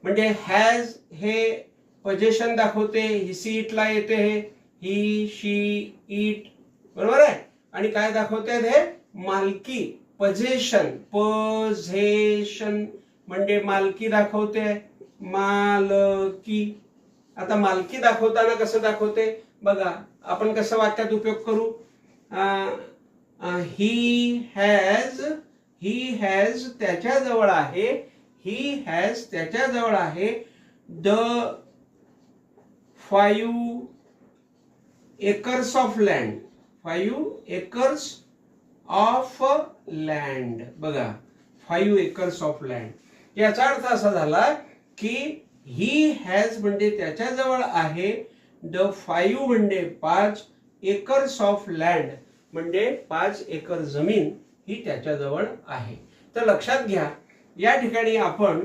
म्हणजे हॅज हे पोझिशन दाखवते, ही सीटला येते, हे ही शी इट, बरोबर आहे. आणि काय दाखवते हे मालकी, पोझिशन, पोझेशन म्हणजे मालकी दाखवते, मालकी. आता मालकी दाखवताना कसं दाखवते बघा, आपण कसं वाक्यात उपयोग करू. ही हॅज त्याच्याजवळ आहे, ही हॅज त्याच्याजवळ आहे the 5 acres of land, 5 acres of land. बघा 5 acres ऑफ लँड, याचा अर्थ असा झाला की ही हॅज म्हणजे त्याच्याजवळ आहे, द 5 म्हणजे 5 acres ऑफ लँड म्हणजे 5 एकर जमीन ही त्याच्याजवळ आहे. तर लक्षात घ्या, या ठिकाणी आपण